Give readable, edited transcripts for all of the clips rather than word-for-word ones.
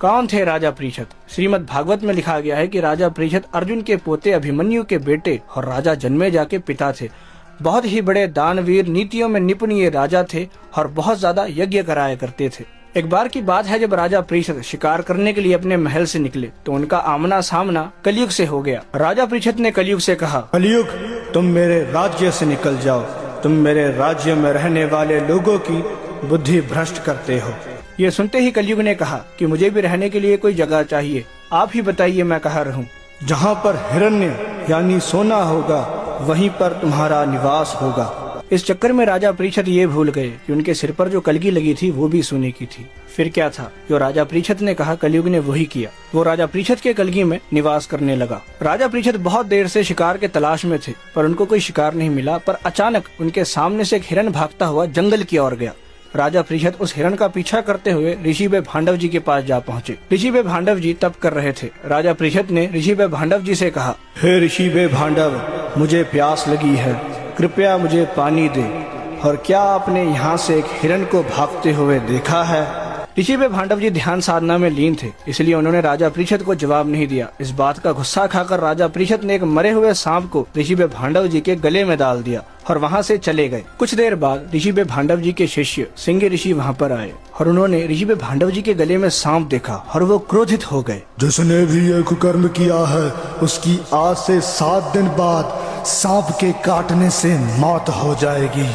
कौन थे राजा परीक्षित? श्रीमद् भागवत में लिखा गया है कि राजा परीक्षित अर्जुन के पोते अभिमन्यु के बेटे और राजा जन्मेजय के पिता थे। बहुत ही बड़े दानवीर, नीतियों में निपुण ये राजा थे और बहुत ज्यादा यज्ञ कराया करते थे। एक बार की बात है, जब राजा परीक्षित शिकार करने के लिए अपने महल से निकले तो उनका आमना सामना कलयुग से हो गया। राजा परीक्षित ने कलयुग से कहा, कलयुग, तुम मेरे राज्य से निकल जाओ। तुम मेरे राज्य में रहने वाले लोगों की बुद्धि भ्रष्ट करते हो। ये सुनते ही कलयुग ने कहा कि मुझे भी रहने के लिए कोई जगह चाहिए, आप ही बताइए मैं कहाँ रहूं। जहाँ पर हिरण्य यानी सोना होगा वहीं पर तुम्हारा निवास होगा। इस चक्कर में राजा परीक्षित ये भूल गए कि उनके सिर पर जो कलगी लगी थी वो भी सोने की थी। फिर क्या था, जो राजा परीक्षित ने कहा कलयुग ने वही किया। वो राजा परीक्षित के कलगी में निवास करने लगा। राजा परीक्षित बहुत देर से शिकार के तलाश में थे, पर उनको कोई शिकार नहीं मिला। पर अचानक उनके सामने से एक हिरण भागता हुआ जंगल की ओर गया। राजा परीक्षित उस हिरण का पीछा करते हुए ऋषि वे भांडव जी के पास जा पहुँचे। ऋषि वे भांडव जी तप कर रहे थे। राजा परीक्षित ने ऋषि वे भांडव जी से कहा, हे ऋषि वे भांडव, मुझे प्यास लगी है, कृपया मुझे पानी दे। और क्या आपने यहाँ से एक हिरण को भागते हुए देखा है? ऋषि वे भांडव जी ध्यान साधना में लीन थे, इसलिए उन्होंने राजा परीक्षित को जवाब नहीं दिया। इस बात का गुस्सा खाकर राजा परीक्षित ने एक मरे हुए सांप को ऋषि वे भांडव जी के गले में डाल दिया और वहाँ से चले गए। कुछ देर बाद ऋषि वे भांडव जी के शिष्य सिंह ऋषि वहाँ पर आए और उन्होंने ऋषि वे भांडव जी के गले में सांप देखा और वो क्रोधित हो गए। जिसने भी ये कुकर्म किया है उसकी आज से 7 दिन बाद सांप के काटने से मौत हो जाएगी।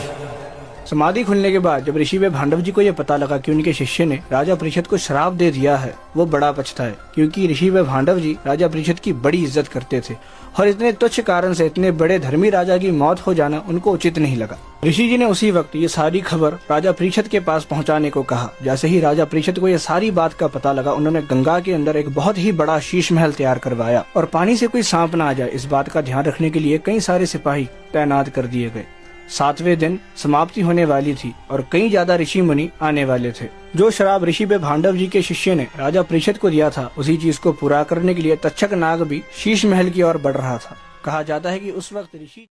समाधि खुलने के बाद जब ऋषि वे भांडव जी को यह पता लगा कि उनके शिष्य ने राजा परीक्षित को श्राप दे दिया है, वो बड़ा पछताए, क्योंकि ऋषि वे भांडव जी राजा परीक्षित की बड़ी इज्जत करते थे और इतने तुच्छ कारण से इतने बड़े धर्मी राजा की मौत हो जाना उनको उचित नहीं लगा। ऋषि जी ने उसी वक्त ये सारी खबर राजा परीक्षित के पास पहुंचाने को कहा। जैसे ही राजा परीक्षित को यह सारी बात का पता लगा, उन्होंने गंगा के अंदर एक बहुत ही बड़ा शीश महल तैयार करवाया और पानी से कोई सांप न आ जाए इस बात का ध्यान रखने के लिए कई सारे सिपाही तैनात कर दिए गए। 7वें दिन समाप्ति होने वाली थी और कई ज्यादा ऋषि मुनि आने वाले थे। जो शराब ऋषि वे भांडव जी के शिष्य ने राजा परीक्षित को दिया था, उसी चीज को पूरा करने के लिए तक्षक नाग भी शीश महल की ओर बढ़ रहा था। कहा जाता है कि उस वक्त ऋषि